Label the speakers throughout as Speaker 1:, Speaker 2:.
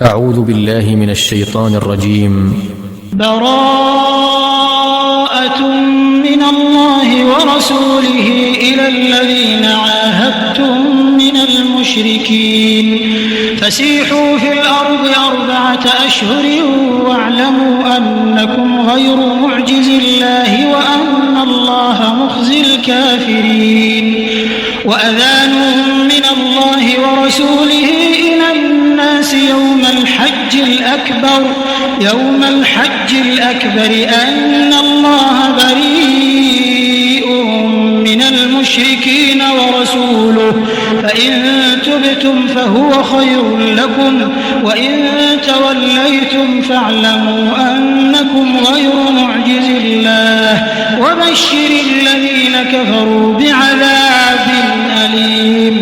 Speaker 1: أعوذ بالله من الشيطان الرجيم.
Speaker 2: براءة من الله ورسوله إلى الذين عاهدتم من المشركين فسيحوا في الأرض 4 أشهر واعلموا أنكم غير معجز الله وأن الله مخزي الكافرين. وأذان من الله ورسوله إلى الناس يوم الحج الأكبر أن الله بريء من المشركين ورسوله فإن تبتم فهو خير لكم وإن توليتم فاعلموا أنكم غير معجز الله وبشر الذين كفروا بعذاب أليم.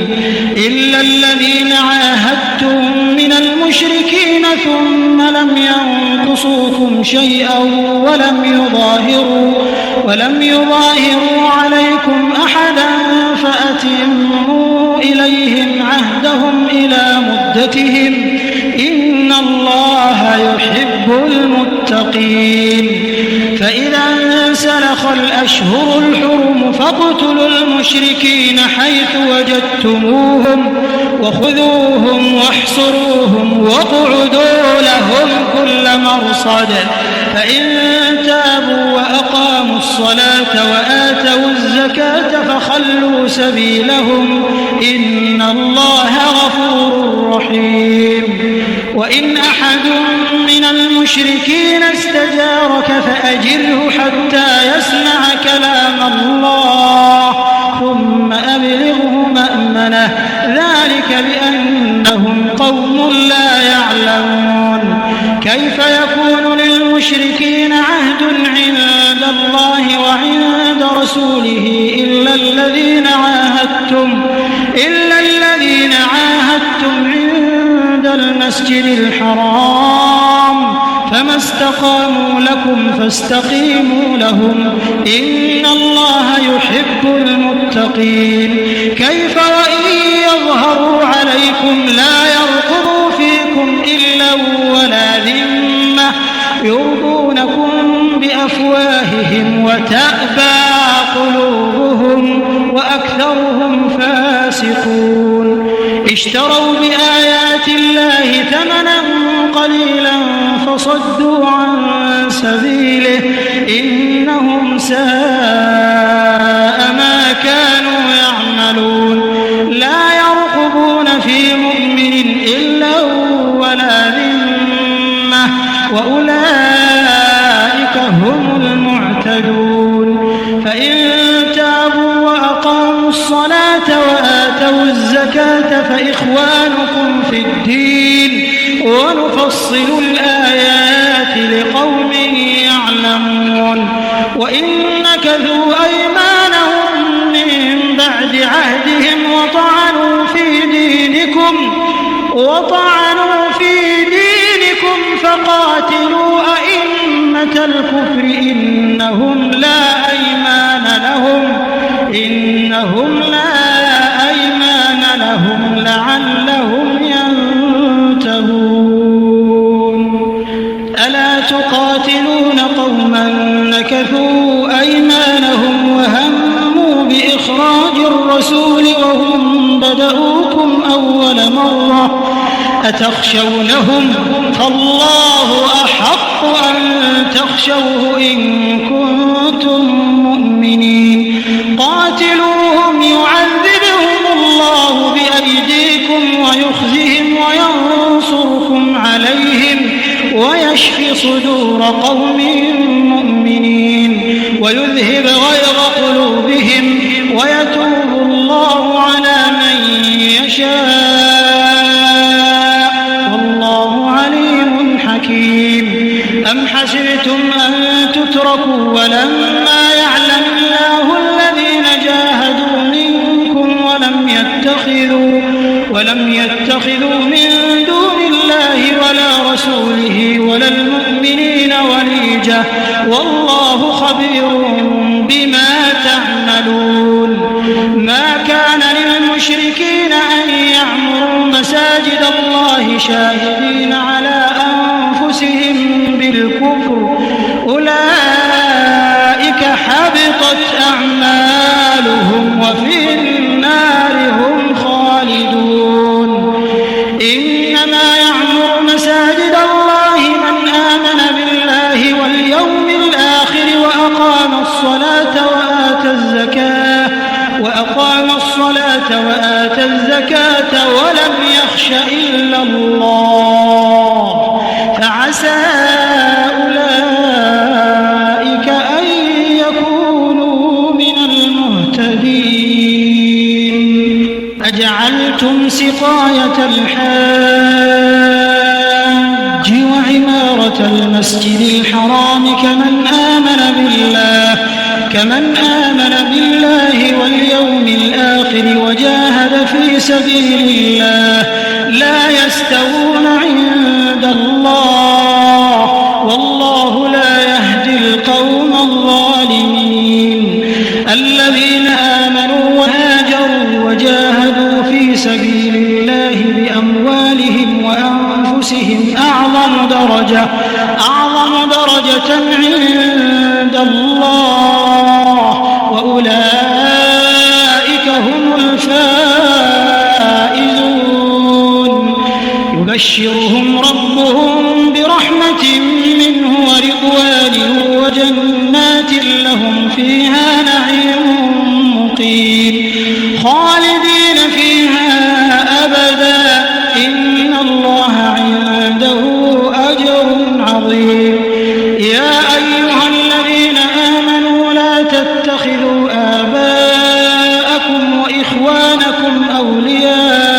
Speaker 2: إلا الذين عاهدتم من المشركين ثم لم ينقصوكم شيئا ولم يظاهروا عليكم أحدا فأتموا إليهم عهدهم إلى مدتهم إن الله يحب المتقين. فإذا انسلخ الأشهر الحرم فاقتلوا المشركين حيث وجدتموهم وخذوهم واحصروهم واقعدوا لهم كل مرصد. فإن تابوا وأقاموا الصلاة وآتوا الزكاة فخلوا سبيلهم إن الله غفور رحيم. وإن أحد من المشركين استجارك فأجره حتى يسمع كلام الله ثم أبلغه مأمنه ذلك بأنهم قوم لا يعلمون. كيف يكون للمشركين عهد عند الله وعند رسوله إلا الذين عاهدتم عند المسجد الحرام فما استقاموا لكم فاستقيموا لهم إن الله يحب المتقين. كيف وإن يظهروا عليكم لا يرقبوا فيكم إلا ولا ذمة يرضونكم بأفواههم وتأبى قلوبهم وأكثرهم فاسقون. اشتروا بآيات الله ثمنا قليلا فصدوا عن سبيله إنهم ساء ما كانوا يعملون. لا يرقبون في مؤمن إلا ولا ذمة وأولئك هم المعتدون. فإن تابوا وأقاموا الصلاة وآتوا الزكاة فإخوانكم في الدين ونفصل الآيات لقوم يعلمون. وإن نكثوا أيمانهم من بعد عهدهم وطعنوا في دينكم فقاتلوا أئمة الكفر إنهم لا أيمان لهم لعلهم ينتهون. ألا تقاتلون قوما نكثوا أيمانهم وهموا بإخراج الرسول وهم بدؤوكم أول مرة أتخشونهم فالله أحق أن تخشوه إن كنتم مؤمنين. قاتلوهم يعذبهم الله بأيديكم ويخزهم وينصركم عليهم ويشفي صدور قوم مؤمنين ويذهب غيظ قلوبهم ويتوب الله على من يشاء والله عليم حكيم. أم حسبتم أن تتركوا ولما يعلم الله الذين جاهدوا منكم ولم يتخذوا من دون الله ولا رسوله ولا المؤمنين وليجة والله خبير بما تعملون. ما كان للمشركين أن يعمروا مساجد الله شاهدين على أنفسهم بالكفر أولئك حبطت أعمالهم وفي النار هم خالدون. إنما يعمر مساجد الله من آمن بالله واليوم الآخر وآتى الزكاة ولم يخش إلا الله فعسى أولئك أن يكونوا من المهتدين. أجعلتم سقاية الحاج وعمارة المسجد الحرام كمن آمن بالله واليوم الآخر وجاهد في سبيل الله لا يستوون عند الله والله لا يهدي القوم الظالمين. الذين آمنوا وهاجروا وجاهدوا في سبيل الله بأموالهم وأنفسهم أعظم درجة عند الله وأولئك هم الفائزون. يبشرهم ربهم برحمة منه ورضوان وجنات لهم فيها نعيم مقيم خالدين فيها أبدا إن الله عنده أجر عظيم. يا أيها الذين آمنوا لا تتخذوا آباءكم وإخوانكم أولياء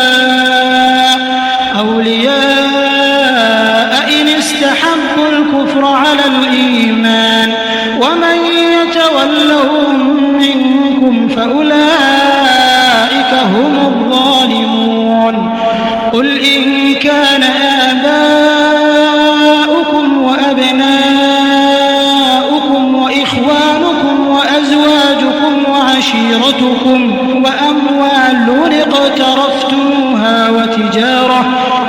Speaker 2: إن استحبوا الكفر على الإيمان ومن يتولهم منكم فأولئك هم الظالمون. قل إن كان آباؤكم وأبناؤكم وإخوانكم وأزواجكم وعشيرتكم وأموال اقترفتموها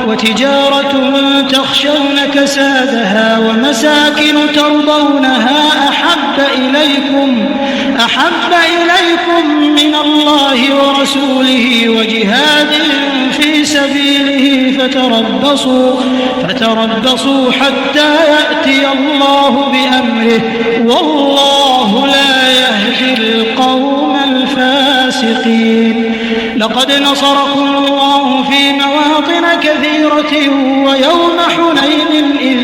Speaker 2: وتجارة تخشون كسادها ومساكن ترضونها أحب إليكم من الله ورسوله وجهاد في سبيله فتربصوا حتى يأتي الله بأمره والله لا يهدي القوم الفاسقين. لقد نصركم الله في مواطن كثيرة ويوم حنين إذ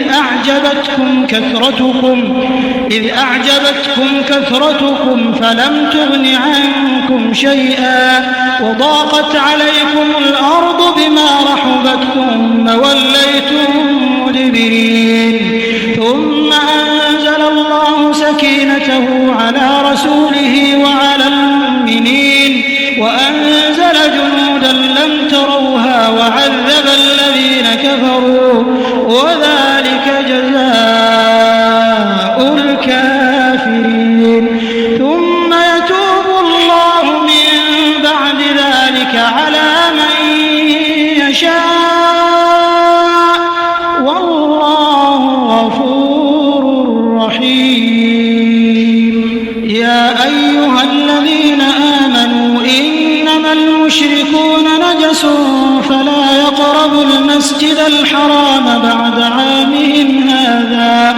Speaker 2: أعجبتكم كثرتكم فلم تغن عنكم شيئا وضاقت عليكم الأرض بما رحبت ثم وليتم مدبرين. ثم أنزل الله سكينته على رسوله وعلى المؤمنين وأنزل جنودا لم تروها وعذب الذين كفروا وذلك جزاء الكافرين. ثم يتوب الله من بعد ذلك على من يشاء والله غفور رحيم. يا أيها الذين آمنوا إنما المشركون نجس فلا يقربوا المسجد الحرام بعد عامهم هذا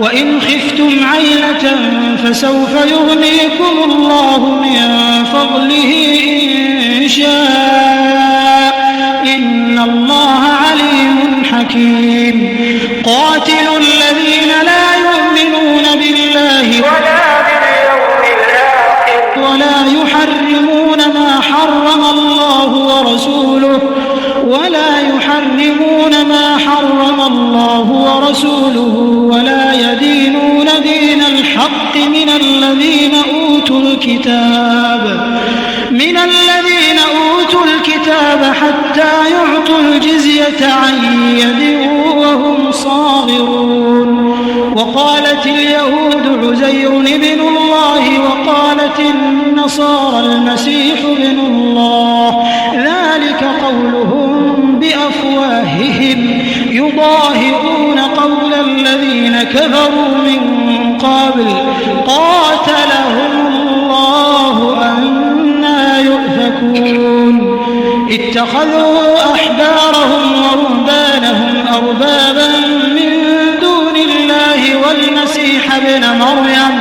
Speaker 2: وإن خفتم عيلة فسوف يغنيكم الله من فضله إن شاء إن الله عليم حكيم. قاتلوا الذين لا يؤمنون بالله ولا يحرمون ما حرم الله ورسوله ولا يدينون دين الحق من الذين أوتوا الكتاب حتى يعطوا الجزية عن يد وهم صاغرون. وقالت اليهود عزير ابن الله وقالت النصارى المسيح ابن الله ذلك قولهم بأفواههم يضاهئون قول الذين كفروا من قبل قاتلهم الله أنى يؤفكون اتخذوا أحبارهم ورهبانهم أربابا من دون الله والمسيح ابن مريم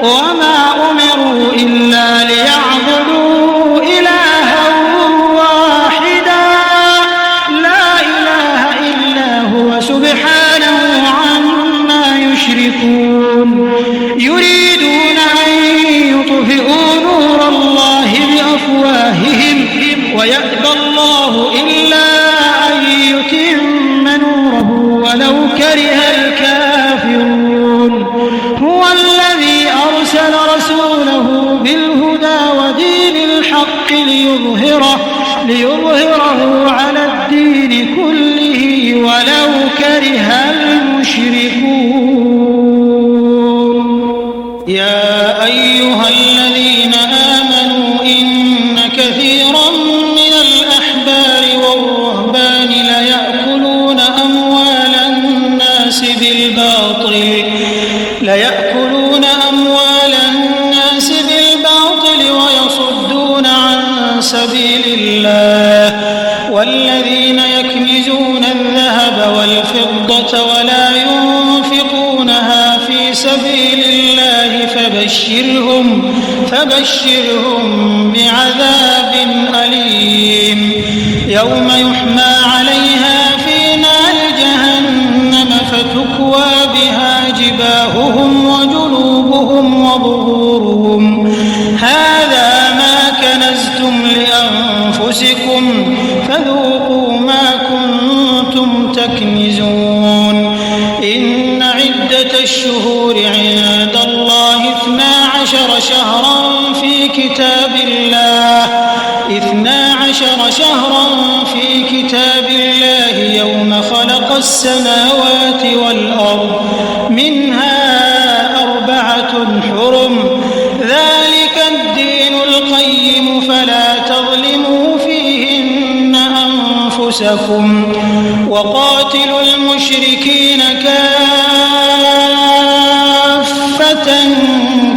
Speaker 2: وما أمروا إلا ليعبدوا إلها واحدا لا إله إلا هو سبحانه عما يشركون يريدون أن يطفئوا نور الله بأفواههم ويأبى الله إلا أن يتم نوره ولو كره الكافرون هو الذي أرسل رسوله بالهدى ودين الحق ليظهره على الدين كله ولو كره المشركون يا أيها الذين آمنوا إن كثيرا من الأحبار والرهبان ليأكلون أموال الناس بالباطل ويصدون عن سبيل الله والذين يكنزون الذهب والفضة ولا ينفقونها في سبيل الله فبشرهم بعذاب أليم يوم يحمى عليها في نار جهنم فتكوى بها جباههم وجنوبهم وظهورهم هذا ما كنزتم لأنفسكم فذوقوا ما كنتم تكنزون إن عدة الشهور عند الله 12 شهرا في كتاب الله يوم خلق السماوات والأرض منها 4 حرم ذلك الدين القيم فلا تظلموا فيهن أنفسكم وقاتلوا المشركين كافة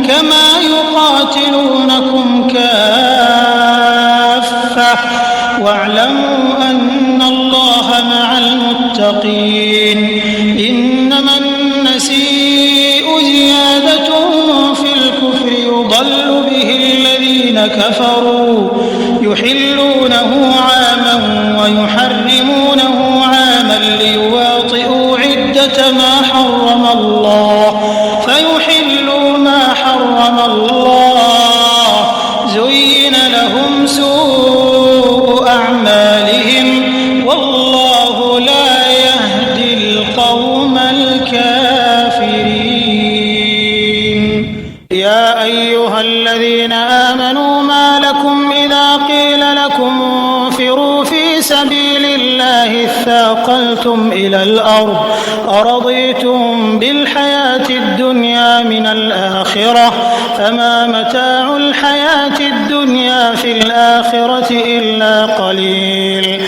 Speaker 2: كما يقاتلونكم كافة واعلموا أن الله مع المتقين إنما النسيء زيادة في الكفر يضل به الذين كفروا يحلونه عاما ويحرمونه عاما ليواطئوا عدة ما حرم الله فيحلوا ما حرم الله زين لهم سوء أعمالهم والله لا يهدي القوم الكافرين يا أيها الذين آمنوا ما لكم إذا قيل لكم انفروا في سبيل الله اثاقلتم إلى الأرض أرضيتم بالحياة الدنيا من الآخرة فما متاع الحياة الدنيا في الآخرة إلا قليل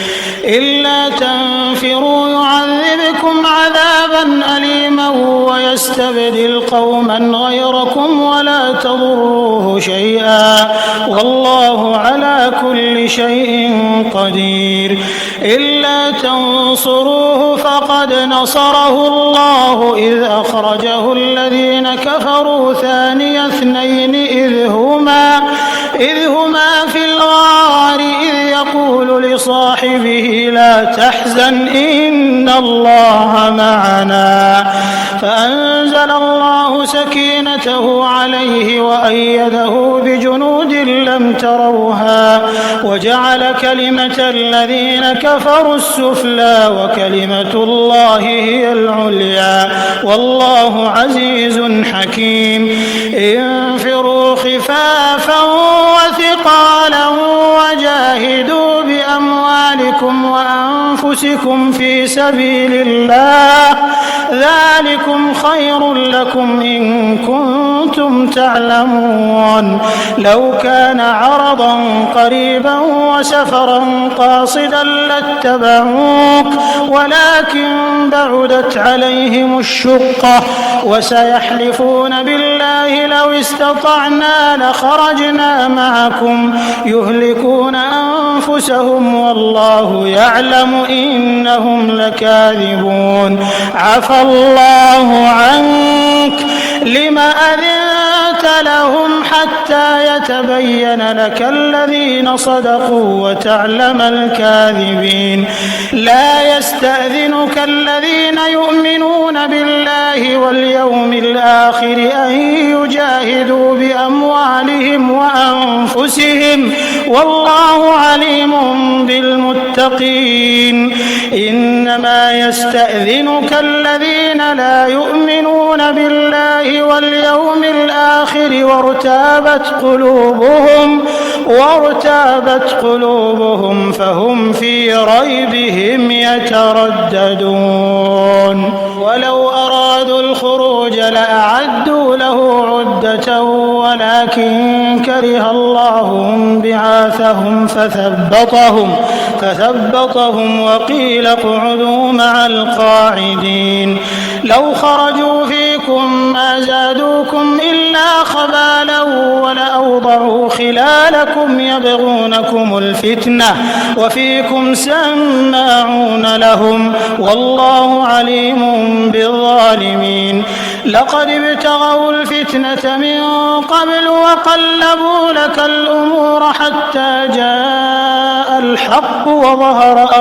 Speaker 2: إلا تنفروا يعذبكم عذابا أليما ويستبدل قوما غيركم ولا تضروه شيئا والله على كل شيء قدير إلا تنصروه فقد نصره الله إذ أخرجه الذين كفروا ثاني اثنين إذ هما في الغار إذ يقول لصاحبه لا تحزن إن الله معنا فأنزل الله سكينته عليه وأيده بجنود لم تروها وجعل كلمة الذين كفروا السفلى وكلمة الله هي العليا والله عزيز حكيم انفروا خفافا وثقالا وجاهدوا بأموالكم وأنفسكم أنفسكم في سبيل الله ذلكم خير لكم إن كنتم تعلمون. لو كان عرضا قريبا وسفرا قاصدا لاتبعوك ولكن بعدت عليهم الشقة وسيحلفون بالله لو استطعنا لخرجنا معكم يهلكون أنفسهم والله يعلم إنهم لكاذبون. عفى الله عنك لم أذنت لهم حتى يتبين لك الذين صدقوا وتعلم الكاذبين. لا يستأذنك الذين يؤمنون بالله واليوم الآخر أن يجاهدوا بأموالهم وأنفسهم والله عليم بالمتقين. إنما يستأذنك الذين لا يؤمنون بالله واليوم الآخر وارتابت قلوبهم فهم في ريبهم يترددون. ولو أرادوا الخروج لأعدوا له عدة ولكن كره الله بعاثهم فثبطهم وقيل اقعدوا مع القاعدين. لو خرجوا فيكم ما زادوكم إلا خبالا ولأوضعوا خلالكم يبغونكم الفتنة وفيكم سماعون لهم والله عليم بالظالمين. لقد ابتغوا الفتنة من قبل وقلبوا لك الأمور حتى جاء الحق وظهر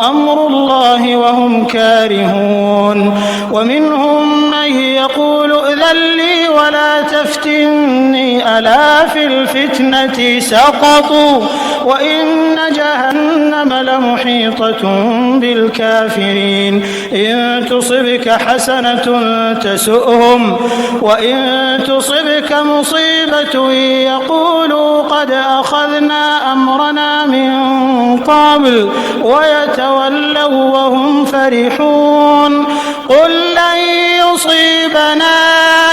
Speaker 2: أمر الله وهم كارهون. ومنهم من يقول ائذن لي ولا تفتني ألا في الفتنة سقطوا وإن جهنم لمحيطة بالكافرين. إن تصبك حسنة تسؤهم وإن تصبك مصيبة يقولوا قد أخذنا أمرنا من قبل ويتولوا وهم فرحون. قل لن يصيبنا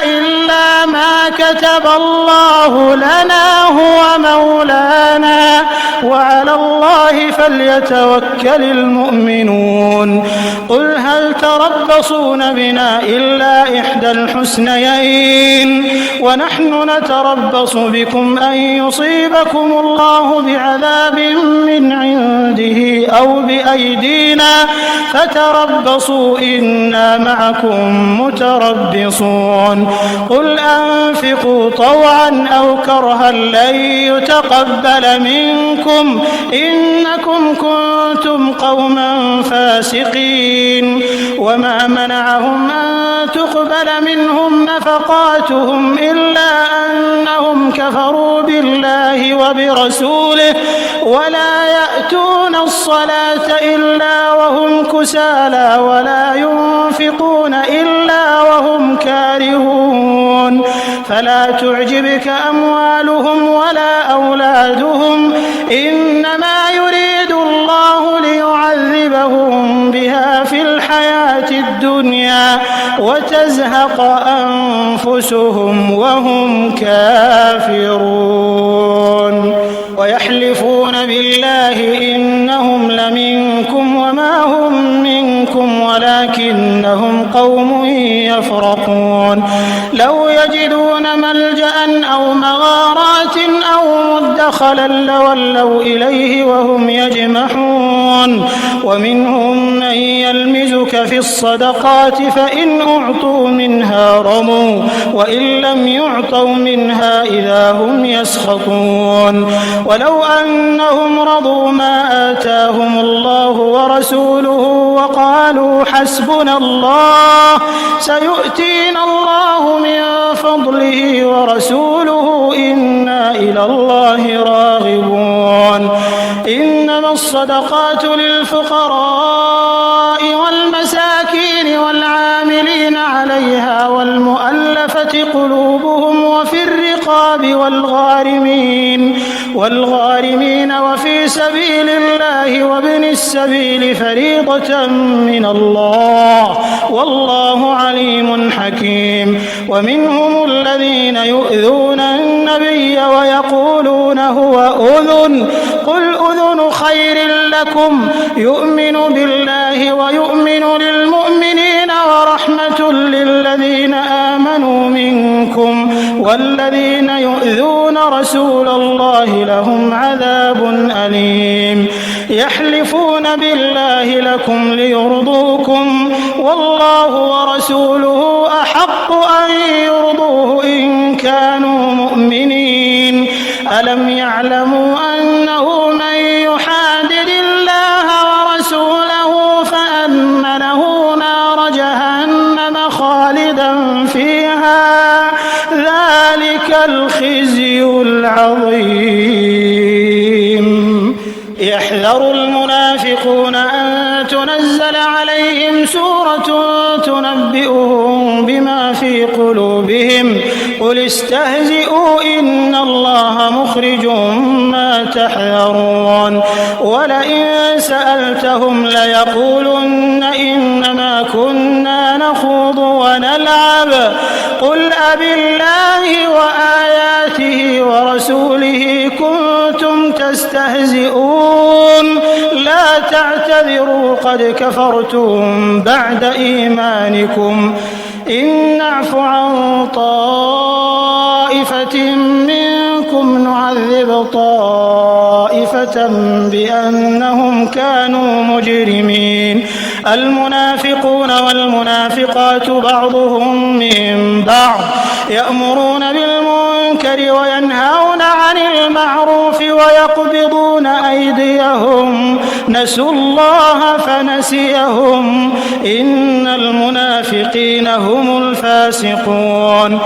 Speaker 2: إلا ما كتب الله لنا هو مولانا وعلى الله فليتوكل المؤمنون. قل هل تربصون بنا إلا إحدى الحسنيين ونحن نتربص بكم أن يصيبكم الله بعذاب من عنده أو بأيدينا فتربصوا إنا معكم متربصون. قل أنفقوا طوعا أو كرها لن يتقبل منكم إنكم كنتم قوما فاسقين. وما منعهم أن تقبل منهم نفقاتهم إلا أنهم كفروا بالله وبرسوله ولا يأتون الصلاة إلا وهم كسالى ولا ينفقون إلا وهم كارهون. فلا تعجبك أموالهم ولا أولادهم إنما يريد الله ليعذبهم بها في الحياة الدنيا وتزهق أنفسهم وهم كافرون. ويحلفون بالله إنهم لمنكم وما هم منكم ولكنهم قوم يفرقون. لو يجدون ملجأ أو مغارات أو مدخلا لولوا إليه وهم يجمحون. ومنهم من يلمزك في الصدقات فإن أعطوا منها رضوا وإن لم يعطوا منها إذا هم يسخطون. ولو أنهم رضوا ما آتاهم الله ورسوله وقالوا حسبنا الله سيؤتينا الله من فضله ورسوله إنا إلى الله راغبون. إنما الصدقات للفقراء والمساكين والعاملين عليها والمؤلفة قلوبهم وفي الرقاب والغارمين وفي سبيل الله وابن السبيل فريضة من الله والله عليم حكيم. ومنهم الذين يؤذون النبي ويقولون هو أذن قل أذن خير لكم يؤمن بالله ويؤمن للمؤمنين ورحمة للذين آمنوا منكم والذين يؤذون رسول الله لهم عذاب أليم. يحلفون بالله لكم ليرضوكم والله ورسوله أحق أن يرضوه إن كانوا مؤمنين. ألم يعلموا أنه من يحادد الله ورسوله فأن له نار جهنم خالدا فيها ذلك الخزي العظيم. يحذر المنافقون أن تنزل عليهم سورة تنبئهم بما في قلوبهم قل استهزئوا إن الله مخرج ما تحذرون. ولئن سألتهم ليقولن إنما كنا نخوض ونلعب قل أبالله وآياته ورسوله كنتم تستهزئون لا تعتذروا قد كفرتم بعد إيمانكم إن نعف عن طائفة منكم نعذب طائفة بأنهم كانوا مجرمين. المنافقون والمنافقات بعضهم من بعض يأمرون بالمنكر وينهون عن المعروف ويقبضون أيديهم نسوا الله فنسيهم إن المنافقين هم الفاسقون.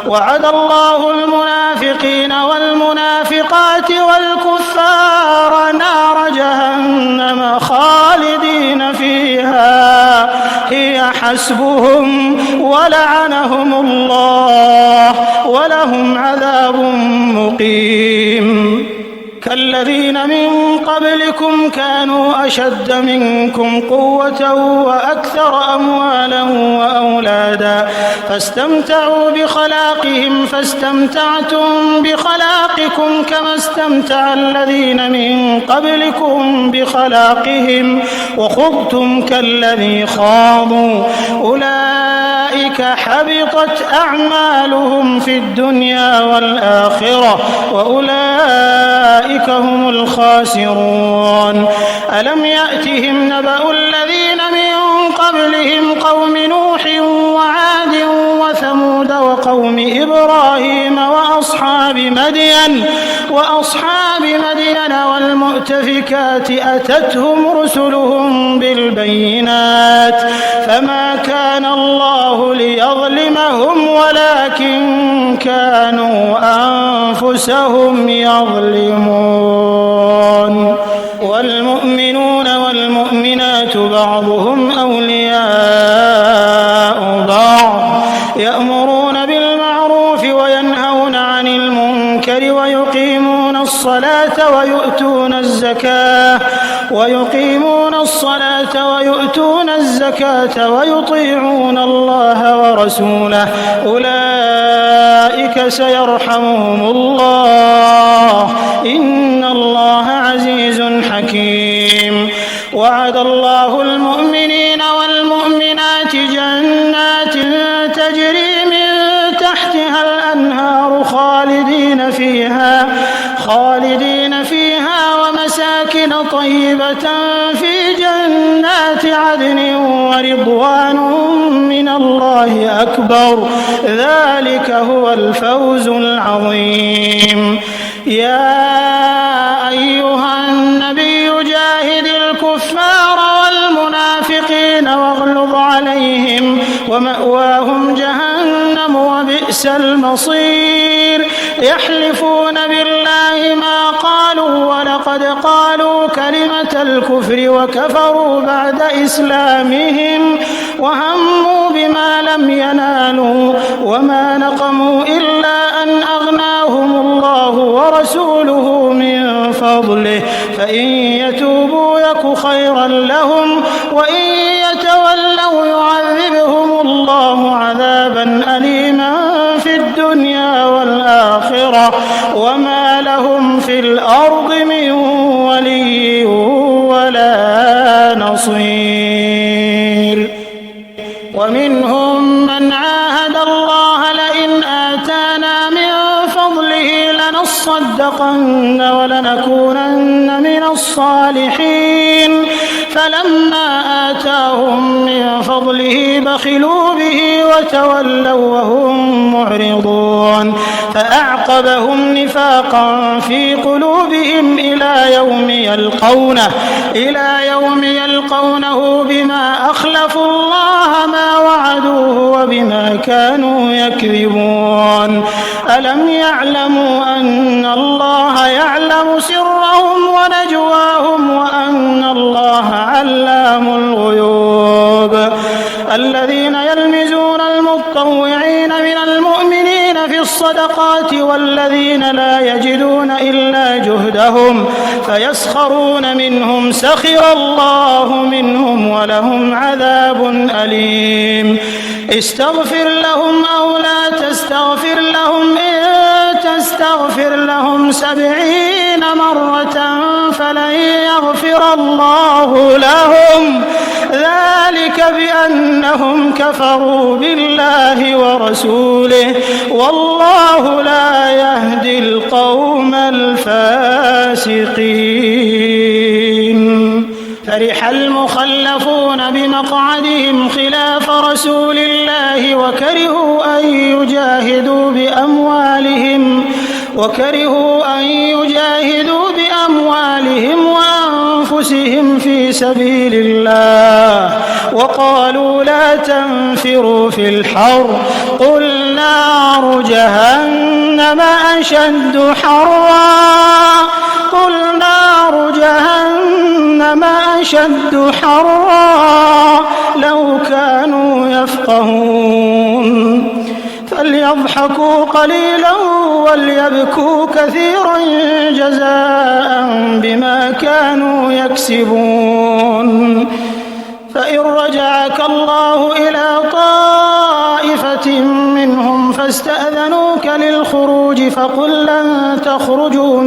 Speaker 2: وعد الله المنافقين والمنافقات والكفار نار جهنم خالدين فيها هي حسبهم ولعنهم الله ولهم عذاب مقيم. كالذين من قبلكم كانوا أشد منكم قوة وأكثر أموالا وأولادا فاستمتعوا بخلاقهم فاستمتعتم بخلاقكم كما استمتع الذين من قبلكم بخلاقهم وخضتم كالذي خاضوا أولئك حبطت أعمالهم في الدنيا والآخرة وأولئك هم الخاسرون. ألم يأتهم نبأ الذين من قبلهم قوم نوح وعاد وثمود وقوم إبراهيم وأصحاب مدين والمؤتفكات أتتهم رسلهم بالبينات فما كان الله ليظلمهم ولكن كانوا أنفسهم يظلمون. والمؤمنون والمؤمنات بعضهم أولياء بعض يأمرون بالمعروف وينهون عن المنكر ويقيمون الصلاة ويؤتون الزكاة ويطيعون الله ورسوله أولئك سيرحمهم الله إن الله عزيز حكيم. وعد الله المؤمنين والمؤمنات جنات تجري من تحتها الأنهار خالدين فيها ومساكن طيبة في جنات عدن ورضوان من الله أكبر ذلك هو الفوز العظيم. يا أيها النبي جاهد الكفار والمنافقين واغلظ عليهم ومأواهم جهنم وبئس المصير. يحلفون بالله الله ما قالوا ولقد قالوا كلمة الكفر وكفروا بعد إسلامهم وهموا بما لم ينالوا وما نقموا إلا أن أغناهم الله ورسوله من فضله فإن يتوبوا يك خيرا لهم وإن يتولوا يعذبهم الله عذابا أليما في الدنيا والآخرة وما لهم في الأرض من ولي ولا نصير. ومنهم من عاهد الله لئن آتانا من فضله لنصدقن ولنكونن من الصالحين فلما آتاهم من فضله بخلوا به وتولوا وهم معرضون فأعقبهم نفاقا في قلوبهم إلى يوم يلقونه بما أخلفوا الله ما وعدوه وبما كانوا يكذبون. ألم يعلموا أن الله يعلم سرهم ونجواهم وأن الله علام الغيوب. الذين يلمزون المتطوعين من المؤمنين في الصدقات والذين لا يجدون إلا جهدهم فيسخرون منهم سخر الله منهم ولهم عذاب أليم. استغفر لهم أو لا تستغفر لهم إن تستغفر لهم 70 مرة فلن يغفر الله لهم ذلك بأنهم كفروا بالله ورسوله والله لا يهدي القوم الفاسقين. فرح المخلفون بمقعدهم خلاف رسول الله وكرهوا أن يجاهدوا بأموالهم وأنفسهم في سبيل الله وقالوا لا تنفروا في الحر قل نار جهنم أشد حرا لو كانوا يفقهون. فليضحكوا قليلا وليبكوا كثيرا جزاء بما كانوا يكسبون. فإن رجعك الله إلى طائفة منهم فاستأذنوك للخروج فقل لن تخرجوا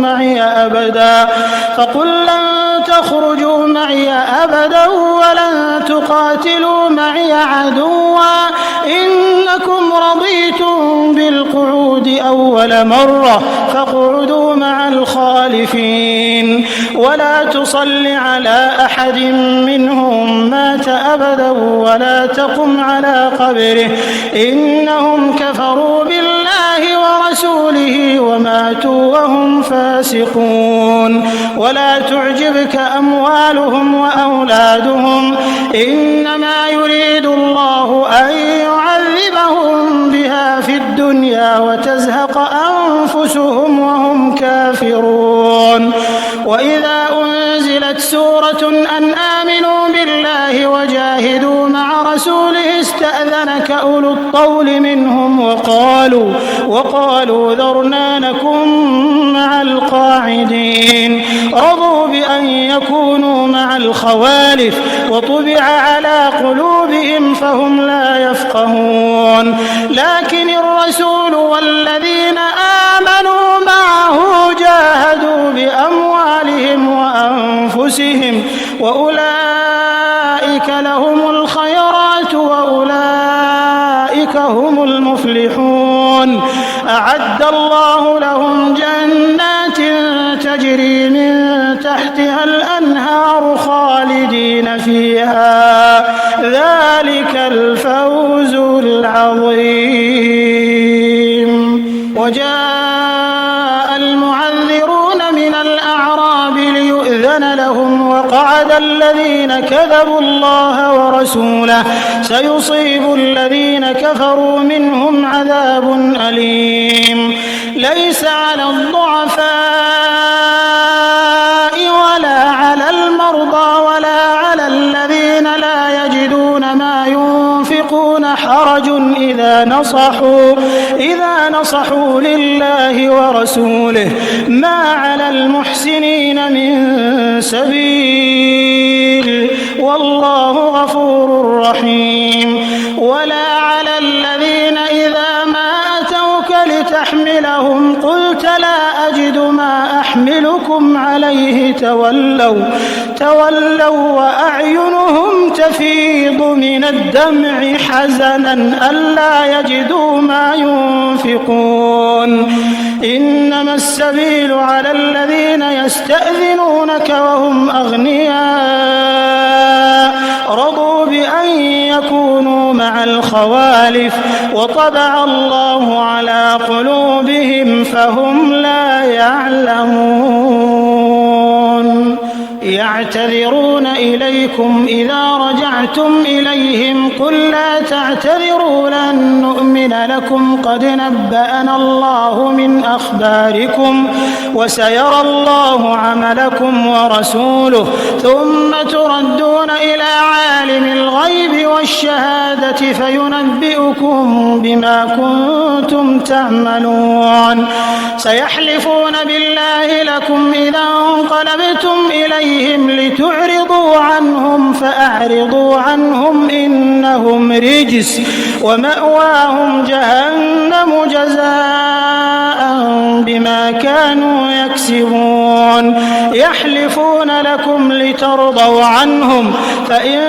Speaker 2: معي أبدا ولن تقاتلوا معي عدوا إنكم رضيتم بالقعود أول مرة فاقعدوا مع الخالفين ولا تصل على أحد منهم مات أبدا ولا تقم على قبره إنهم كفروا بالله ورسوله وماتوا وهم فاسقون. ولا تعجبك أموالهم وأولادهم إنما يريد الله أن يعذبهم بها في الدنيا وتزهق أنفسهم وهم كافرون. وإذا أنزلت سورة أن آمنوا بالله وجاهدوا مع رسوله استأذنك أولو الطول منهم وقالوا ذرنا نكن مع القاعدين رضوا بأن يكونوا مع الخوالف وطبع على قلوبهم فهم لا يفقهون. لكن الرسول والذين آمنوا معه جاهدوا بأموالهم وأنفسهم وأولئك لهم الخيرات وأولئك هم المفلحون. أعد الله لهم جنات تجري من تحتها الأنهار خالدين فيها ذلك الفوز العظيم. وجاء المعذرون من الأعراب ليؤذن لهم وقعد وعد الذين كذبوا الله ورسوله سيصيب الذين كفروا منهم عذاب أليم ليس على الضعفاء ولا على المرضى ولا على الذين لا يجدون ما ينفقون حرج إذا نصحوا لله ورسوله ما على المحسنين من سبيل والله غفور رحيم ولا على الذين إذا ما أتوك لتحملهم قلت لا أجد ما أحملكم عليه تولوا وأعينهم تفيض من الدمع حزنا ألا يجدوا ما ينفقون إنما السبيل على الذين يستأذنونك وهم أغنياء رضوا بأن يكونوا مع الخوالف وطبع الله على قلوبهم فهم لا يعلمون يعتذرون إليكم إذا رجعتم إليهم قل لا تعتذروا لن نؤمن لكم قد نبأنا الله من أخباركم وسيرى الله عملكم ورسوله ثم تردون إلى عالم الغيب والشهادة فينبئكم بما كنتم تعملون سيحلفون بالله لكم إذا انقلبتم إليهم لتعرضوا عنهم فأعرضوا عنهم إنهم رجس ومأواهم جهنم جزاء بما كانوا يكسبون يحلفون لكم لترضوا عنهم فإن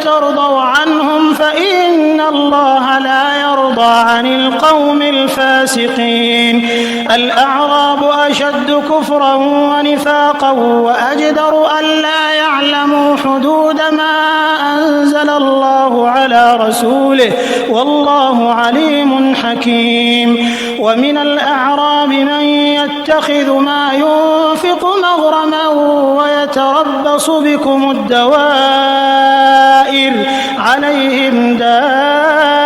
Speaker 2: ترضوا عنهم فإن الله لا يرضى عن القوم الفاسقين الأعراب أشد كفرا ونفاقا وأجدر ألا يعلموا حدود ما أنزل الله على رسوله والله عليم حكيم ومن الأعراب من يتخذ ما ينفق مغرما ويتربص بكم الدوائر عليهم دائرة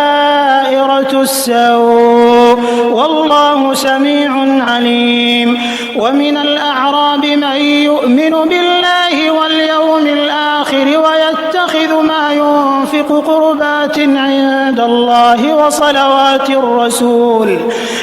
Speaker 2: السوء والله سميع عليم ومن الأعراب من يؤمن بالله واليوم الآخر ويتخذ ما ينفق قربات عند الله وصلوات الرسول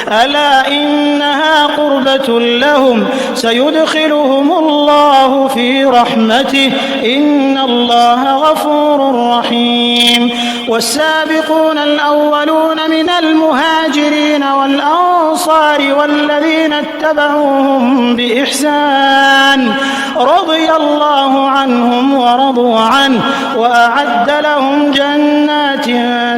Speaker 2: ألا إنها قربة لهم سيدخلهم الله في رحمته إن الله غفور رحيم والسابقون الأولون من المهاجرين والأنصار والذين اتبعوهم بإحسان رضي الله عنهم ورضوا عنه وأعد لهم جنات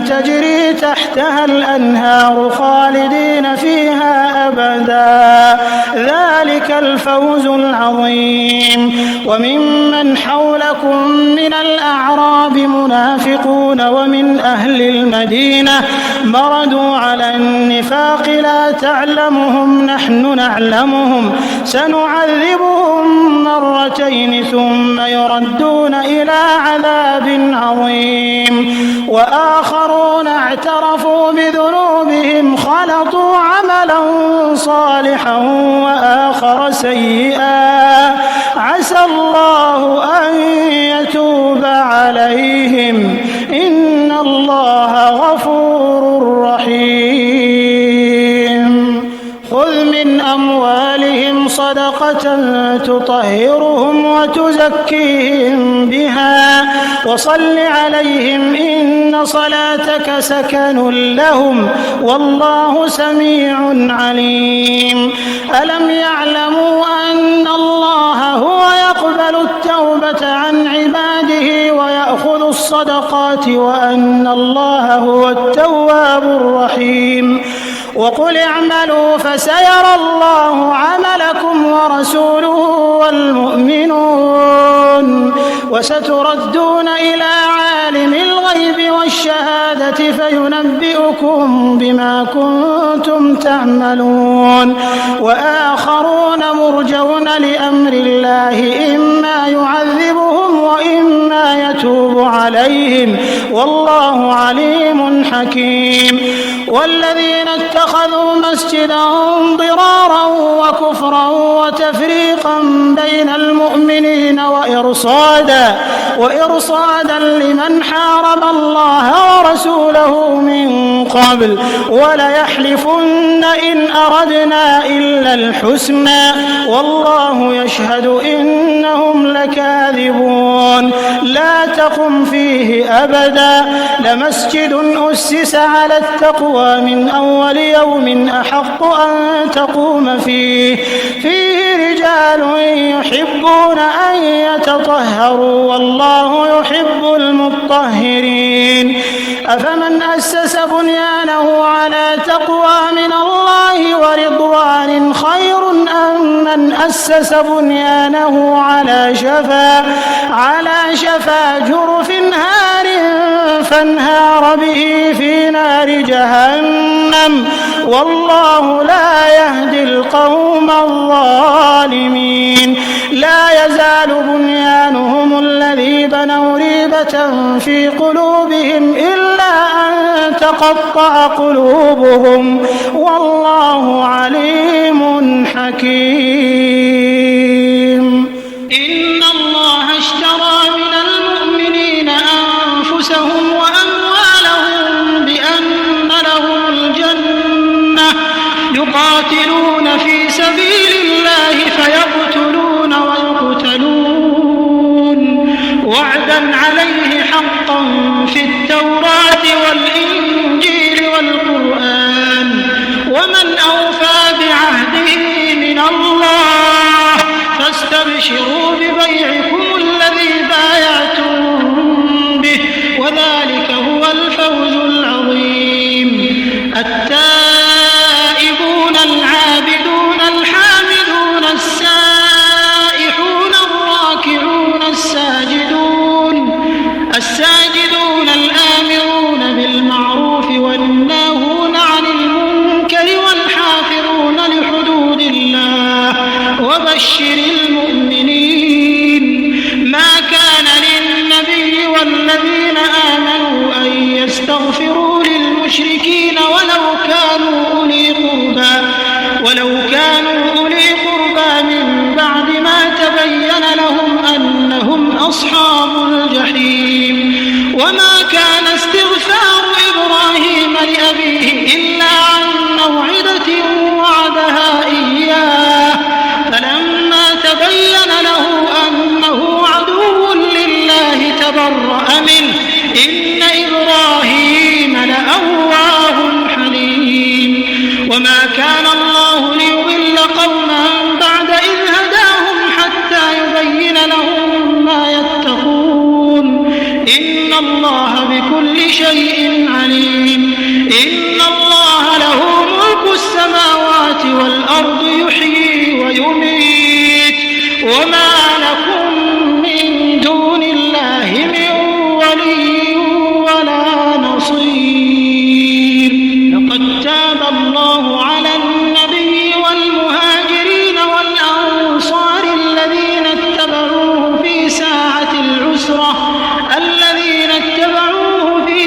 Speaker 2: تجري تحتها الأنهار خالدين فيها أبدا ذلك الفوز العظيم وممن حولكم من الأعراب منافقون ومن أهل المدينة مردوا على النفاق لا تعلمهم نحن نعلمهم سنعذبهم مرتين ثم يردون إلى عذاب عظيم وآخرون اعترفوا بذنوبهم خلطوا عملا صالحا وآخر سيئا عسى الله أن يتوب عليهم إن الله غفور رحيم خذ من أموالهم صدقة تطهرهم وتزكيهم بها وصل عليهم إن صلاتك سكن لهم والله سميع عليم ألم يعلموا أن الله هو يقبل التوبة عن عباده ويأخذ الصدقات وأن الله هو التواب الرحيم وقل اعملوا فسيرى الله عملكم ورسوله والمؤمنون وستردون إلى عالم الغيب والشهادة فينبئكم بما كنتم تعملون وآخرون مرجون لأمر الله إما يعذبهم وإما يتوب عليهم والله عليم حكيم والذين اتخذوا مسجدا ضرارا وكفرا وتفريقا بين المؤمنين وإرصادا لمن حارب الله ورسوله من قبل وليحلفن إن أردنا إلا الحسنى والله يشهد إنهم لكاذبون لا تقم فيه أبدا لمسجد أسس على التقوى من أول يوم أحق أن تقوم فيه رجال يحبون أن يتطهروا والله يحب المطهرين أفمن أسس بنيانه على تقوى من الله ورضوان خير أم من أسس بنيانه على شفا جرف هار فانهار به في نار جهنم والله لا يهدي القوم الظالمين لا يزال بنيانهم الذي بنوا ريبة في قلوبهم إلا أن تقطع قلوبهم والله عليم حكيم إن الله اشترى من المؤمنين أنفسهم وأموالهم بأن لهم الجنة يقاتلون في سبيل الله فيقتلون ويقتلون وعدا عليه حقا في التوراة والإنجيل والقرآن ومن أوفى بعهده من الله فاستبشروا ببيعكم الذي بايعتم به وذلك هو الفوز العظيم التائبون العابدون الحامدون السائحون الراكعون الساجدون الآمرون بالمعروف والناهون عن المنكر والحافظون لحدود الله وبشر المؤمنين ما كان للنبي والذين آمنوا أن يستغفروا للمشركين ولو كانوا أولي قربى من بعد ما تبين لهم أنهم أصحاب الجحيم وما كان استغفار إبراهيم لأبيه إلا عن موعدة وعدها إياه فلما تبين له أنه عدو لله تبرأ منه إن إبراهيم لأواه حليم وما كان الله ليضل قوما بعد إذ هداهم حتى يبين لهم ما يتقون إن الله بكل شيء عليم إن الله له ملك السماوات والأرض يحيي ويميت وما لكم من دون الله من ولي ولا نصير لقد تاب الله على النبي والمهاجرين والأنصار الذين اتبعوه في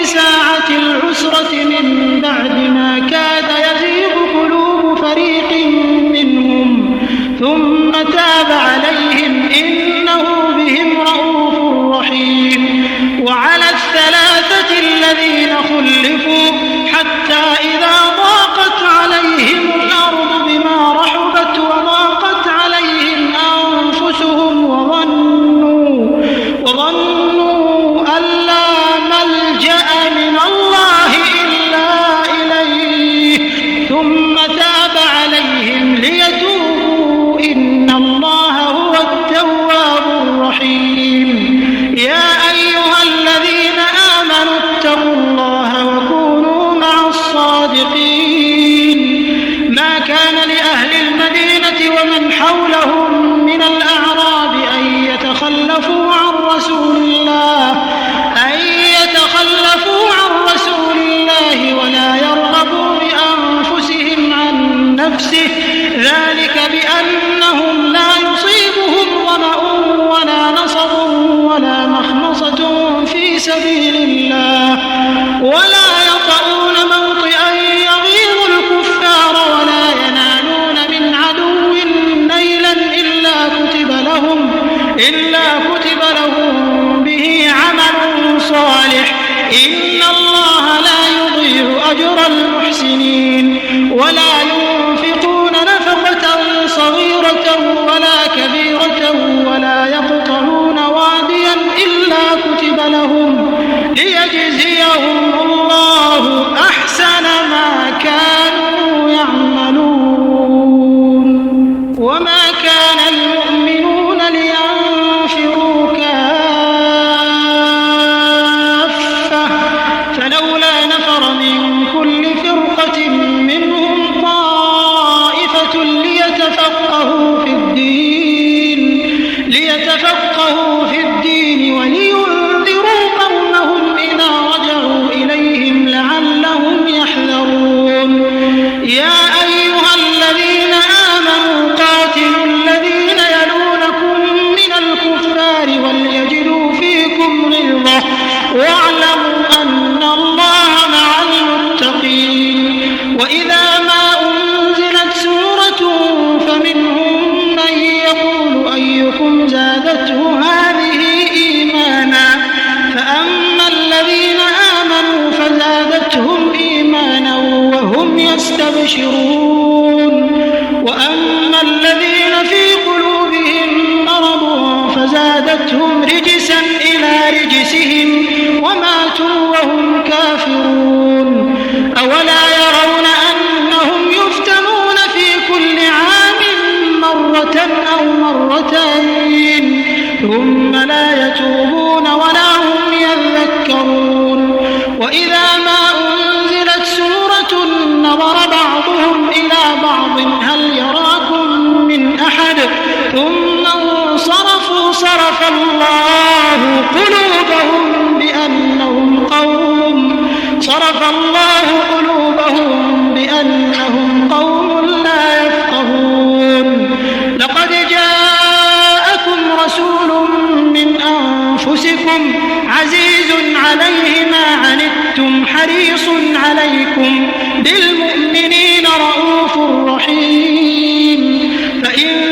Speaker 2: ساعة العسرة من بعد ما كاد يزيغ قلوب فريق منهم ثم تاب عليهم إنه بهم رءوف رحيم وعلى الثلاثة الذين خلفوا حتى إذا ضاقت عليهم الأرض بما رحبت وضاقت عليهم أنفسهم وظنوا أن لا ملجأ من الله إلا إليه ثم تاب عليهم ليتوبوا إن الله هو حولهم من الأعراب أن يتخلفوا عن رسول الله ولا يرغبوا بأنفسهم عن نفسه، ذلك بأنهم لا يصيبهم ظمأ ولا نصب ولا مخمصة في سبيل الله ولا يطؤون موطئا يغيظ الكفار ولا ينالون من عدو نيلا إلا كتب لهم به عمل صالح، إن الله لا يضيع أجر المحسنين. ولا ينفقون نفقة صغيرة ولا كبيرة ولا يقطعون واديا إلا كتب لهم ليجزيهم الله أحسن ما كانوا يعملون. وما كان المؤمنون لينفروا كافة، فلولا نفر من كل فرقة منهم طائفة ليتفقهوا في الدين ولينذروا قومهم إذا رجعوا إليهم لعلهم يحذرون. يا أيها الذين آمنوا قاتلوا الذين يلونكم من الكفار وليجدوا فيكم غلظة واعلموا أن الله مع المتقين. وإذا ما أنزلت سورة فمنهم من يقول أيكم زادته هذه إيمانا، فأما الذين آمنوا فزادتهم إيمانا وهم يستبشرون، وأما الذين في قلوبهم مرض فزادتهم رجسا إلى رجسهم وماتوا وهم كافرون. أولا يرون أنهم يفتنون في كل عام مرة أو مرتين ثم لا يتوبون ولا هم يذكرون. وإذا ما أنزلت سورة نظر بعضهم إلى بعض هل يراكم من أحد ثم انصرفوا صرف الله قلوبهم بأنهم قوم لا يفقهون. لقد جاءكم رسول من أنفسكم عزيز عليه ما عنتم حريص عليكم بالمؤمنين رؤوف رحيم. فإن